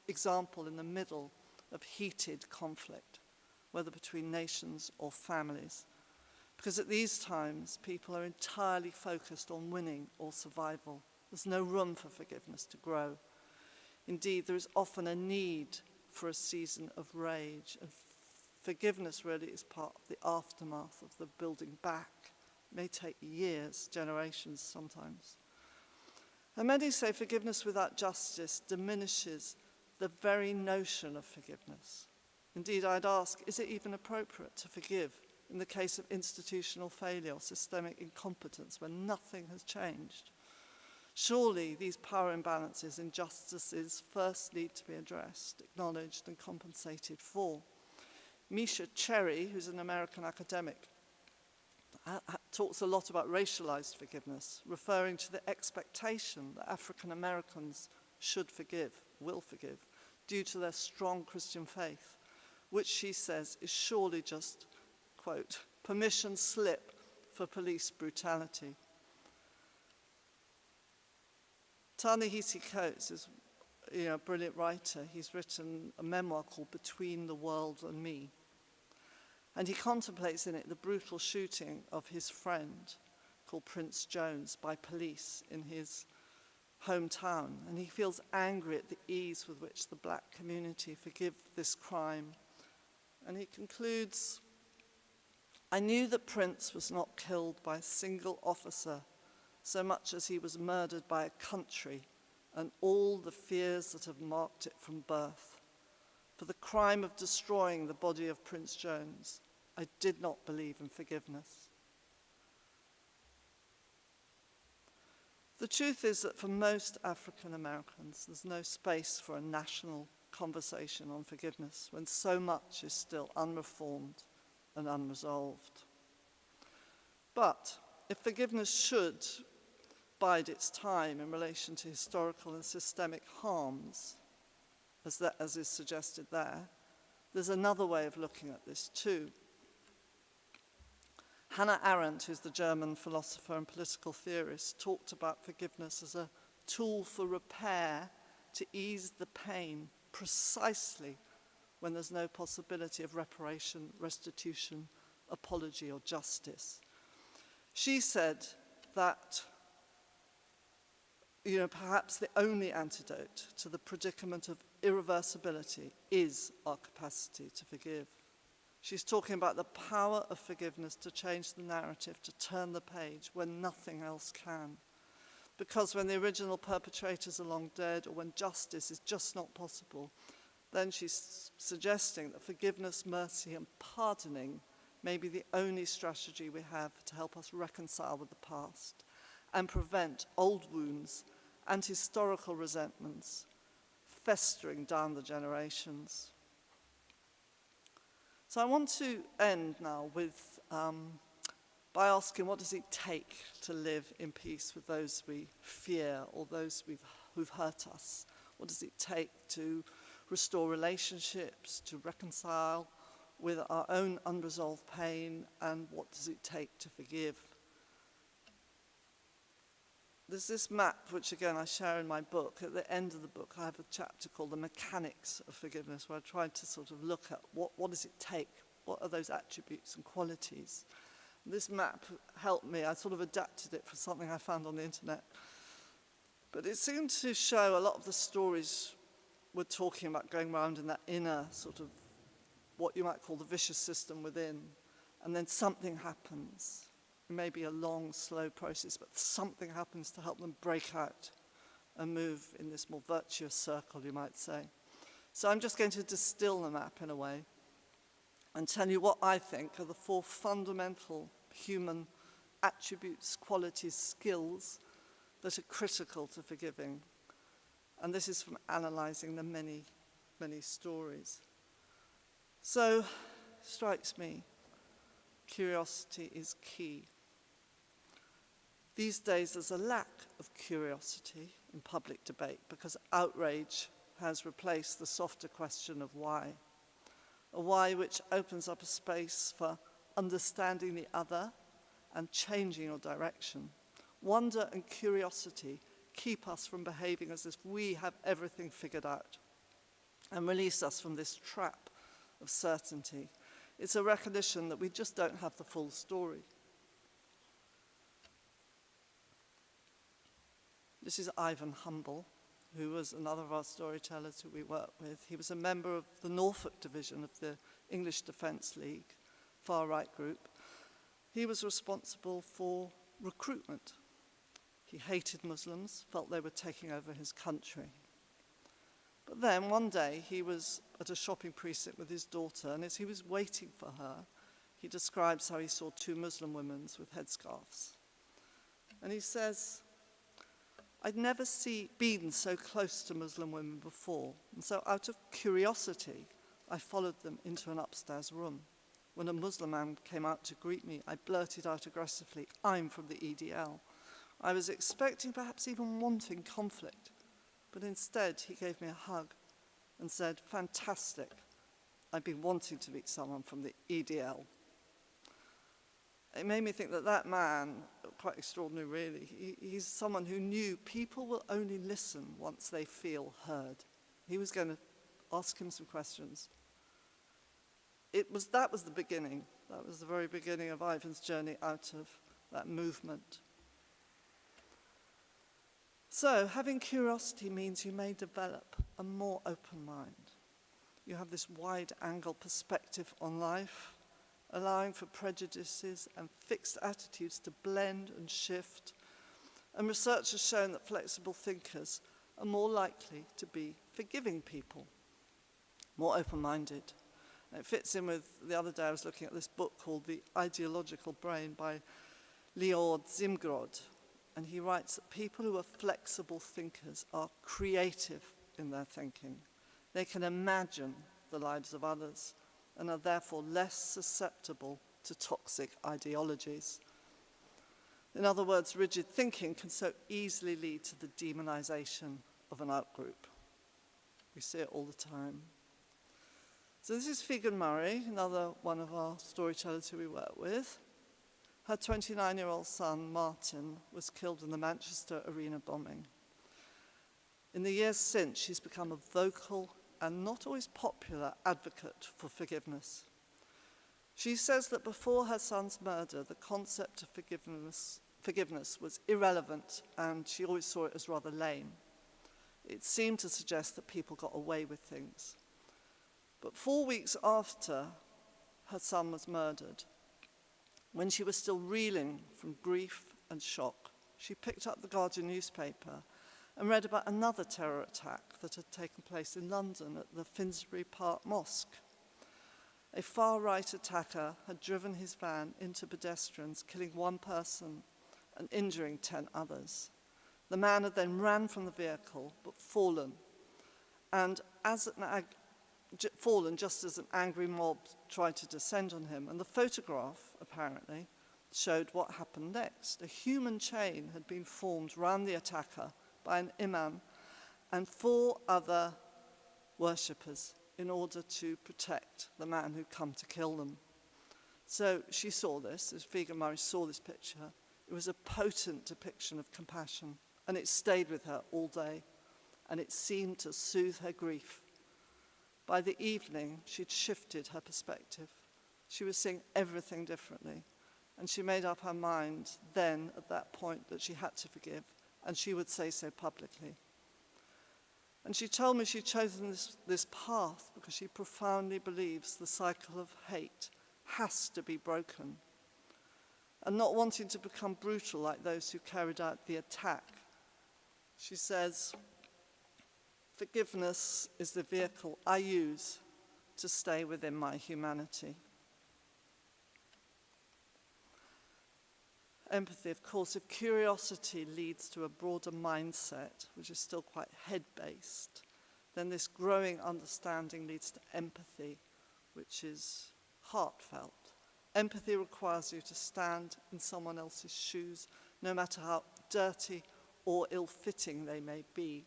example, in the middle of heated conflict, whether between nations or families. Because at these times, people are entirely focused on winning or survival. There's no room for forgiveness to grow. Indeed, there is often a need for a season of rage, and forgiveness really is part of the aftermath of the building back. It may take years, generations sometimes. And many say forgiveness without justice diminishes the very notion of forgiveness. Indeed, I'd ask, is it even appropriate to forgive in the case of institutional failure or systemic incompetence when nothing has changed? Surely these power imbalances, injustices first need to be addressed, acknowledged and compensated for. Misha Cherry, who's an American academic, talks a lot about racialized forgiveness, referring to the expectation that African Americans should forgive, will forgive, due to their strong Christian faith, which she says is surely just, quote, permission slip for police brutality. Ta-Nehisi Coates is a brilliant writer. He's written a memoir called Between the World and Me. And he contemplates in it the brutal shooting of his friend called Prince Jones by police in his hometown. And he feels angry at the ease with which the black community forgive this crime. And he concludes, "I knew that Prince was not killed by a single officer so much as he was murdered by a country and all the fears that have marked it from birth. For the crime of destroying the body of Prince Jones, I did not believe in forgiveness." The truth is that for most African Americans, there's no space for a national conversation on forgiveness when so much is still unreformed and unresolved. But if forgiveness should bide its time in relation to historical and systemic harms, as is suggested there, there's another way of looking at this too. Hannah Arendt, who's the German philosopher and political theorist, talked about forgiveness as a tool for repair to ease the pain precisely when there's no possibility of reparation, restitution, apology, or justice. She said that perhaps the only antidote to the predicament of irreversibility is our capacity to forgive. She's talking about the power of forgiveness to change the narrative, to turn the page when nothing else can. Because when the original perpetrators are long dead, or when justice is just not possible, then she's suggesting that forgiveness, mercy, and pardoning may be the only strategy we have to help us reconcile with the past and prevent old wounds and historical resentments festering down the generations. So I want to end now with by asking, what does it take to live in peace with those we fear or those who've hurt us? What does it take to restore relationships, to reconcile with our own unresolved pain, and what does it take to forgive? There's this map, which again I share in my book. At the end of the book, I have a chapter called The Mechanics of Forgiveness, where I tried to sort of look at what does it take? What are those attributes and qualities? And this map helped me. I sort of adapted it for something I found on the internet. But it seemed to show a lot of the stories we're talking about going around in that inner sort of what you might call the vicious system within, and then something happens. It may be a long, slow process, but something happens to help them break out and move in this more virtuous circle, you might say. So I'm just going to distill the map in a way and tell you what I think are the 4 fundamental human attributes, qualities, skills that are critical to forgiving. And this is from analyzing the many, many stories. So, strikes me, curiosity is key. These days there's a lack of curiosity in public debate because outrage has replaced the softer question of why. A why which opens up a space for understanding the other and changing your direction. Wonder and curiosity keep us from behaving as if we have everything figured out and release us from this trap of certainty. It's a recognition that we just don't have the full story. This is Ivan Humble, who was another of our storytellers who we worked with. He was a member of the Norfolk division of the English Defence League, far-right group. He was responsible for recruitment. He hated Muslims, felt they were taking over his country. But then one day he was at a shopping precinct with his daughter, and as he was waiting for her, he describes how he saw 2 Muslim women with headscarves. And he says, "I'd never been so close to Muslim women before, and so out of curiosity, I followed them into an upstairs room. When a Muslim man came out to greet me, I blurted out aggressively, 'I'm from the EDL.' I was expecting, perhaps even wanting conflict, but instead he gave me a hug and said, 'Fantastic, I've been wanting to meet someone from the EDL.' it made me think that that man, quite extraordinary really, he's someone who knew people will only listen once they feel heard. He was going to ask him some questions. That was the beginning. That was the very beginning of Ivan's journey out of that movement. So, having curiosity means you may develop a more open mind. You have this wide-angle perspective on life, allowing for prejudices and fixed attitudes to blend and shift. And research has shown that flexible thinkers are more likely to be forgiving people, more open-minded. And it fits in with, the other day I was looking at this book called The Ideological Brain by Leod Zimgrod. And he writes that people who are flexible thinkers are creative in their thinking. They can imagine the lives of others and are therefore less susceptible to toxic ideologies. In other words, rigid thinking can so easily lead to the demonization of an outgroup. We see it all the time. So this is Figen Murray, another one of our storytellers who we work with. Her 29-year-old son, Martin, was killed in the Manchester arena bombing. In the years since, she's become a vocal and not always popular advocate for forgiveness. She says that before her son's murder, the concept of forgiveness was irrelevant, and she always saw it as rather lame. It seemed to suggest that people got away with things. But 4 weeks after her son was murdered, when she was still reeling from grief and shock, she picked up the Guardian newspaper and read about another terror attack that had taken place in London at the Finsbury Park Mosque. A far-right attacker had driven his van into pedestrians, killing one person and injuring 10 others. The man had then ran from the vehicle but fallen, and fallen just as an angry mob tried to descend on him. And the photograph, apparently, showed what happened next. A human chain had been formed round the attacker by an imam and 4 other worshippers in order to protect the man who'd come to kill them. So she saw this, as Figen Murray saw this picture. It was a potent depiction of compassion, and it stayed with her all day, and it seemed to soothe her grief. By the evening, she'd shifted her perspective. She was seeing everything differently, and she made up her mind then, at that point, that she had to forgive, and she would say so publicly. And she told me she'd chosen this path because she profoundly believes the cycle of hate has to be broken. And not wanting to become brutal like those who carried out the attack, she says, forgiveness is the vehicle I use to stay within my humanity. Empathy, of course, if curiosity leads to a broader mindset, which is still quite head-based, then this growing understanding leads to empathy, which is heartfelt. Empathy requires you to stand in someone else's shoes, no matter how dirty or ill-fitting they may be.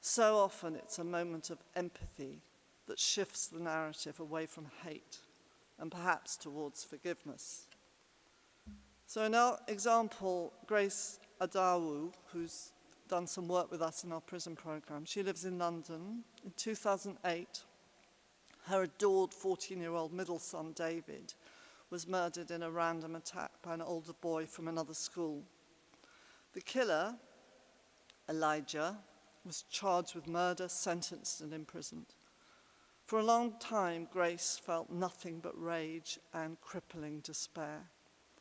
So often it's a moment of empathy that shifts the narrative away from hate and perhaps towards forgiveness. So in our example, Grace Adawu, who's done some work with us in our prison program, she lives in London. In 2008, her adored 14-year-old middle son, David, was murdered in a random attack by an older boy from another school. The killer, Elijah, was charged with murder, sentenced and imprisoned. For a long time, Grace felt nothing but rage and crippling despair.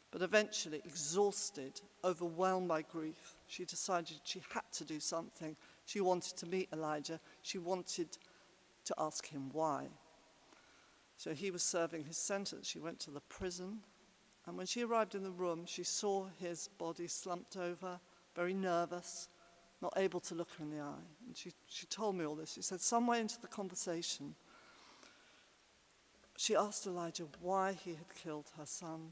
But eventually, exhausted, overwhelmed by grief, she decided she had to do something. She wanted to meet Elijah. She wanted to ask him why. So he was serving his sentence. She went to the prison, and when she arrived in the room, she saw his body slumped over, very nervous, not able to look her in the eye. And she told me all this. She said, somewhere into the conversation, she asked Elijah why he had killed her son.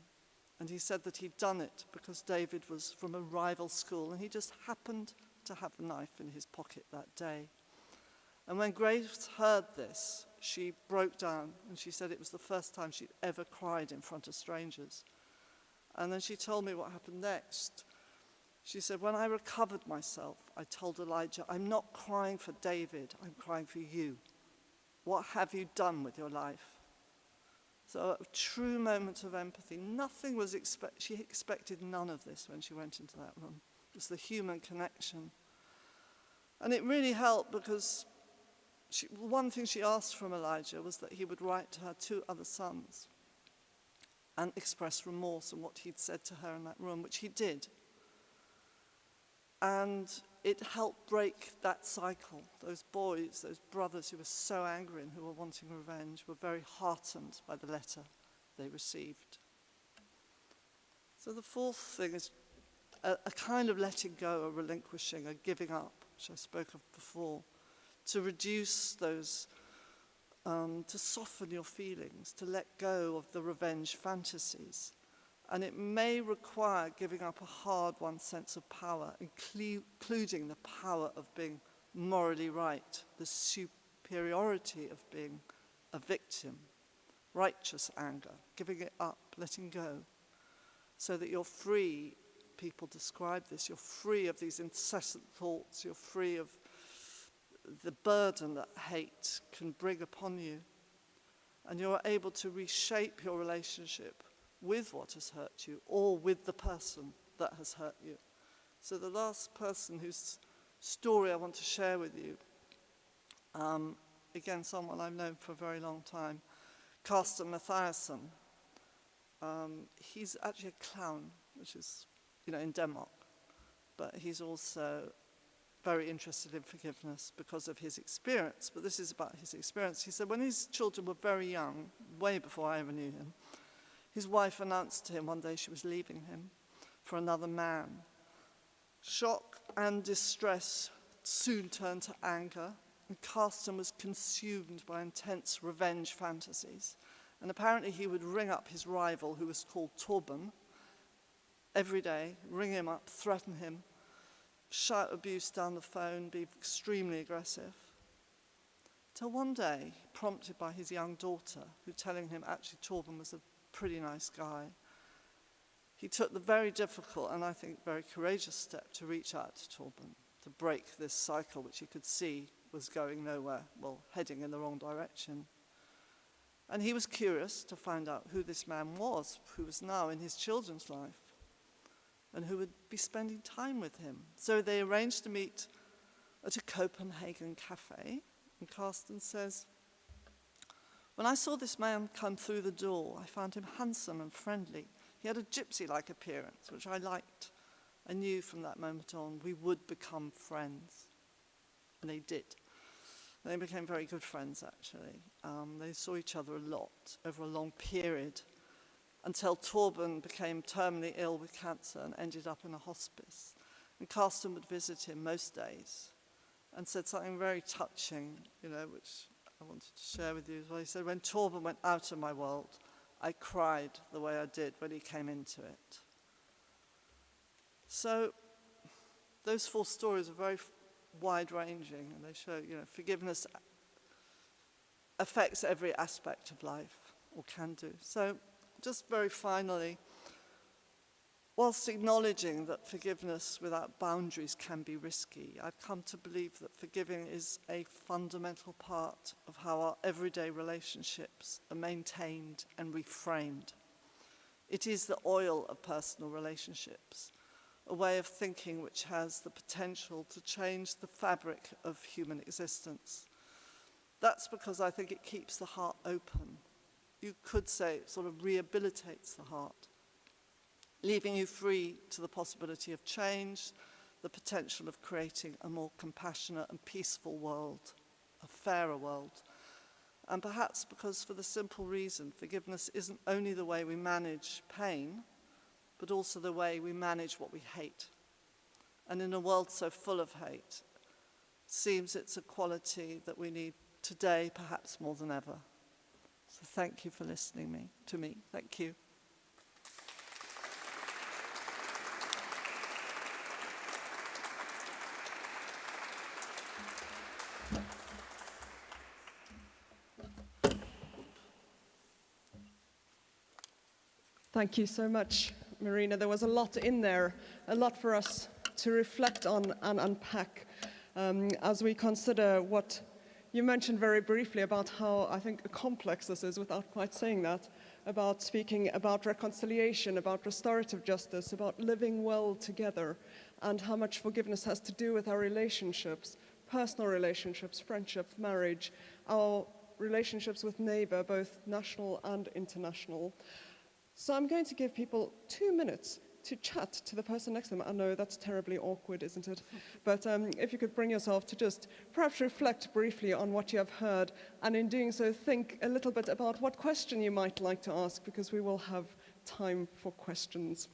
And he said that he'd done it because David was from a rival school, and he just happened to have a knife in his pocket that day. And when Grace heard this, she broke down, and she said it was the first time she'd ever cried in front of strangers. And then she told me what happened next. She said, when I recovered myself, I told Elijah, I'm not crying for David, I'm crying for you. What have you done with your life? So a true moment of empathy. Nothing was she expected none of this when she went into that room. It was the human connection. And it really helped because one thing she asked from Elijah was that he would write to her 2 other sons and express remorse on what he'd said to her in that room, which he did. And it helped break that cycle. Those boys, those brothers who were so angry and who were wanting revenge were very heartened by the letter they received. So the 4th thing is a kind of letting go, a relinquishing, a giving up, which I spoke of before, to reduce those, to soften your feelings, to let go of the revenge fantasies. And it may require giving up a hard-won sense of power, including the power of being morally right, the superiority of being a victim, righteous anger, giving it up, letting go, so that you're free. People describe this, you're free of these incessant thoughts, you're free of the burden that hate can bring upon you, and you're able to reshape your relationship with what has hurt you or with the person that has hurt you. So the last person whose story I want to share with you, again, someone I've known for a very long time, Carsten Mathiasen. He's actually a clown, which is, in Denmark, but he's also very interested in forgiveness because of his experience. But this is about his experience. He said when his children were very young, way before I ever knew him, his wife announced to him one day she was leaving him for another man. Shock and distress soon turned to anger, and Carsten was consumed by intense revenge fantasies. And apparently he would ring up his rival, who was called Torben, every day, ring him up, threaten him, shout abuse down the phone, be extremely aggressive. Till one day, prompted by his young daughter, who telling him actually Torben was a pretty nice guy, he took the very difficult and I think very courageous step to reach out to Torben, to break this cycle which he could see was going nowhere, well, heading in the wrong direction. And he was curious to find out who this man was, who was now in his children's life, and who would be spending time with him. So they arranged to meet at a Copenhagen cafe, and Carsten says, when I saw this man come through the door, I found him handsome and friendly. He had a gypsy-like appearance, which I liked. I knew from that moment on we would become friends. And they did. They became very good friends, actually. They saw each other a lot over a long period until Torben became terminally ill with cancer and ended up in a hospice. And Carsten would visit him most days and said something very touching, which I wanted to share with you as well. He said, when Torben went out of my world, I cried the way I did when he came into it. So those 4 stories are very wide-ranging, and they show, forgiveness affects every aspect of life, or can do. So just very finally, whilst acknowledging that forgiveness without boundaries can be risky, I've come to believe that forgiving is a fundamental part of how our everyday relationships are maintained and reframed. It is the oil of personal relationships, a way of thinking which has the potential to change the fabric of human existence. That's because I think it keeps the heart open. You could say it sort of rehabilitates the heart, leaving you free to the possibility of change, the potential of creating a more compassionate and peaceful world, a fairer world. And perhaps because for the simple reason, forgiveness isn't only the way we manage pain, but also the way we manage what we hate. And in a world so full of hate, it seems it's a quality that we need today perhaps more than ever. So thank you for listening to me. Thank you. Thank you so much, Marina. There was a lot in there, a lot for us to reflect on and unpack as we consider what you mentioned very briefly about how, I think, complex this is, without quite saying that, about speaking about reconciliation, about restorative justice, about living well together, and how much forgiveness has to do with our relationships, personal relationships, friendship, marriage, our relationships with neighbor, both national and international. So I'm going to give people 2 minutes to chat to the person next to them. I know that's terribly awkward, isn't it? But if you could bring yourself to just perhaps reflect briefly on what you have heard, and in doing so, think a little bit about what question you might like to ask, because we will have time for questions.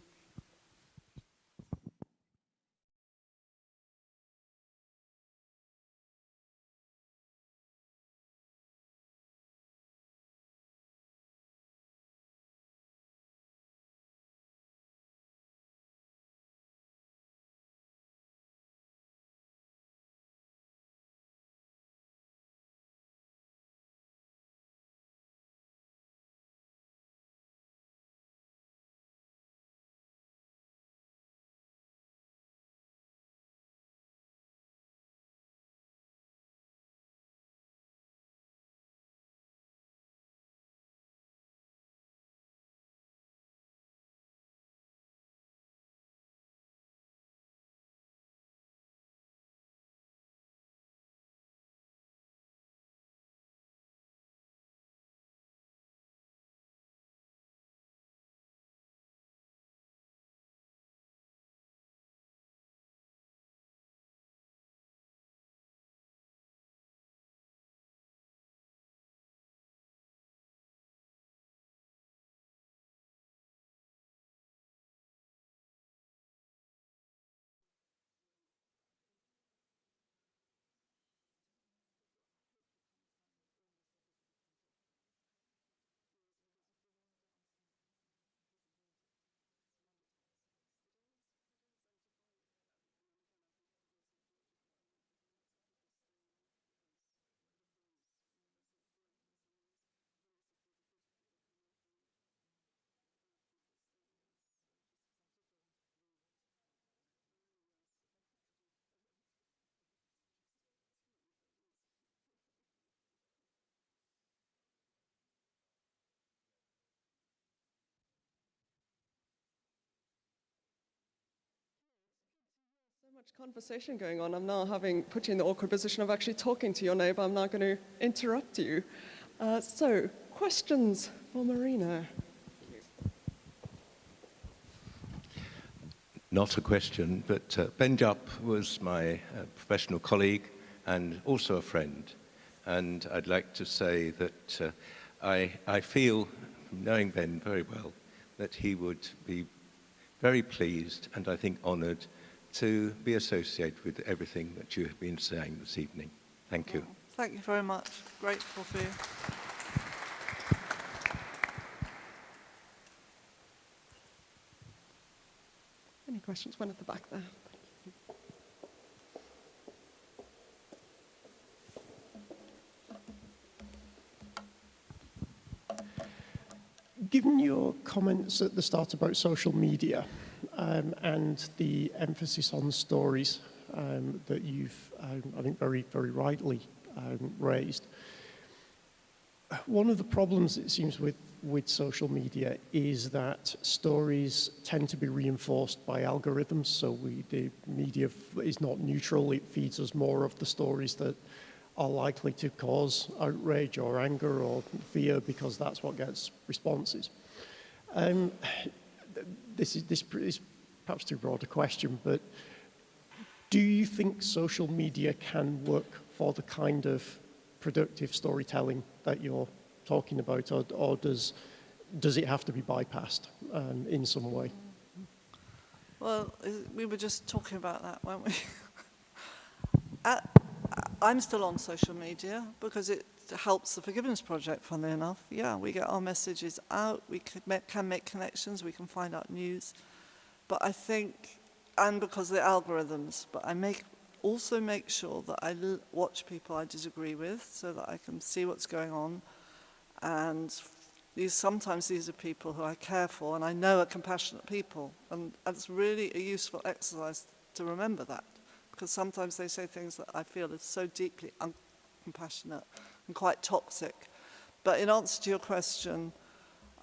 So much conversation going on. I'm now put you in the awkward position of actually talking to your neighbor. I'm now going to interrupt you. So, questions for Marina? Not a question, but Ben Jupp was my professional colleague and also a friend. And I'd like to say that I feel, knowing Ben very well, that he would be very pleased and I think honoured to be associated with everything that you have been saying this evening. Thank you. Thank you very much. Grateful for you. Any questions? One at the back there. Given your comments at the start about social media and the emphasis on stories that you've, I think, very, very rightly raised, one of the problems, it seems, with social media is that stories tend to be reinforced by algorithms. So the media is not neutral. It feeds us more of the stories that are likely to cause outrage or anger or fear because that's what gets responses. This is perhaps too broad a question, but do you think social media can work for the kind of productive storytelling that you're talking about, or does it have to be bypassed in some way? Well, we were just talking about that, weren't we? I'm still on social media because it helps the Forgiveness Project, funnily enough. Yeah, we get our messages out, we can make connections, we can find out news. But I think, and because of the algorithms, but I also make sure that I watch people I disagree with so that I can see what's going on and Sometimes these are people who I care for and I know are compassionate people. And it's really a useful exercise to remember that, because sometimes they say things that I feel are so deeply uncompassionate and quite toxic. But in answer to your question,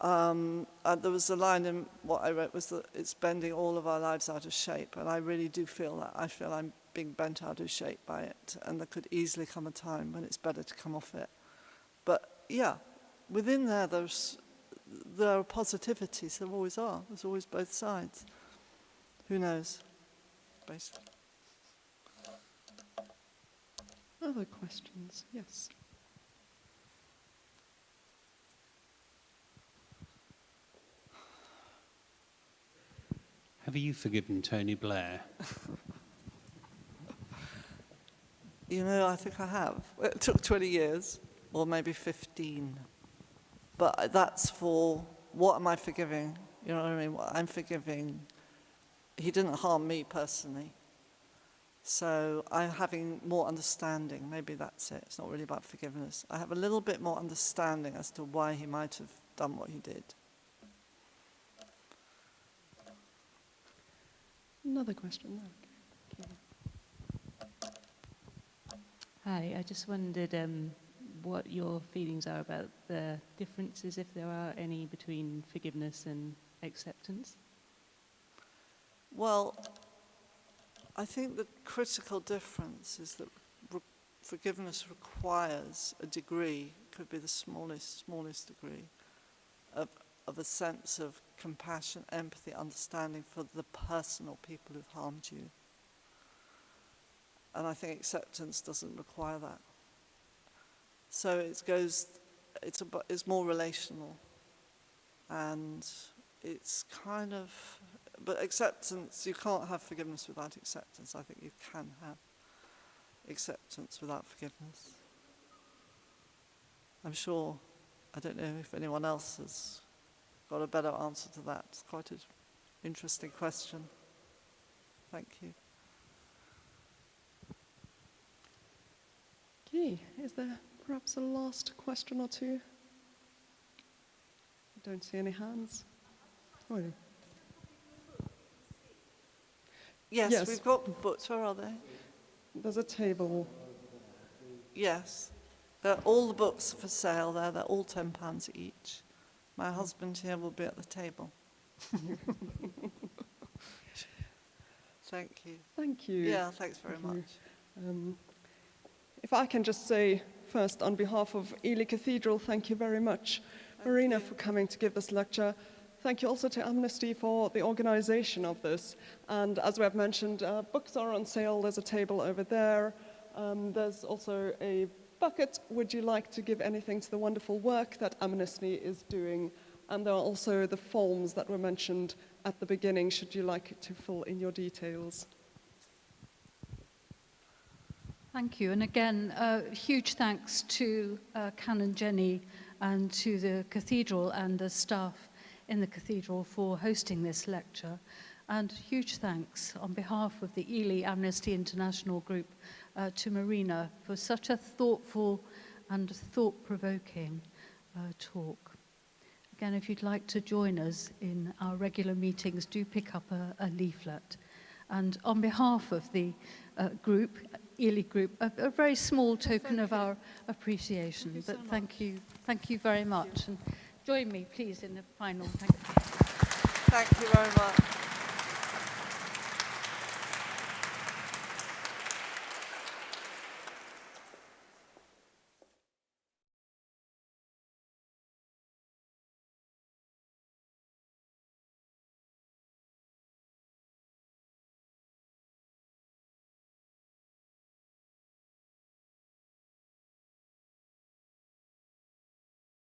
there was a line in what I wrote was that it's bending all of our lives out of shape, and I really do feel that. I feel I'm being bent out of shape by it, and there could easily come a time when it's better to come off it. But yeah, within there are positivities, there always are. There's always both sides. Who knows, basically. Other questions? Yes. Have you forgiven Tony Blair? You know, I think I have. It took 20 years, or maybe 15. But that's for, what am I forgiving? You know what I mean? What I'm forgiving, he didn't harm me personally. So I'm having more understanding. Maybe that's it. It's not really about forgiveness. I have a little bit more understanding as to why he might have done what he did. Another question there. Hi, I just wondered what your feelings are about the differences, if there are any, between forgiveness and acceptance. Well, I think the critical difference is that forgiveness requires a degree, could be the smallest degree, of a sense of compassion, empathy, understanding for the personal people who've harmed you. And I think acceptance doesn't require that. So it's more relational. And it's kind of, but acceptance, you can't have forgiveness without acceptance. I think you can have acceptance without forgiveness. I'm sure, I don't know if anyone else has got a better answer to that. It's quite an interesting question. Thank you. Okay, is there perhaps a last question or two? I don't see any hands. Oh, yeah. Yes, we've got books. Where are they? There's a table. Yes. All the books are for sale there. They're all £10 each. My husband here will be at the table. Thank you. Thank you. Yeah, thanks very much. If I can just say first, on behalf of Ely Cathedral, thank you very much, Marina, for coming to give this lecture. Thank you also to Amnesty for the organization of this. And as we have mentioned, books are on sale. There's a table over there. There's also a bucket. Would you like to give anything to the wonderful work that Amnesty is doing? And there are also the forms that were mentioned at the beginning, should you like to fill in your details. Thank you. And again, huge thanks to Canon Jenny and to the Cathedral and the staff in the Cathedral for hosting this lecture. And huge thanks on behalf of the Ely Amnesty International Group to Marina for such a thoughtful and thought-provoking talk. Again, if you'd like to join us in our regular meetings, do pick up a leaflet. And on behalf of the group, Ely Group, a very small token of our appreciation. But thank you very much. And join me, please, in the final. Thank you. Thank you very much.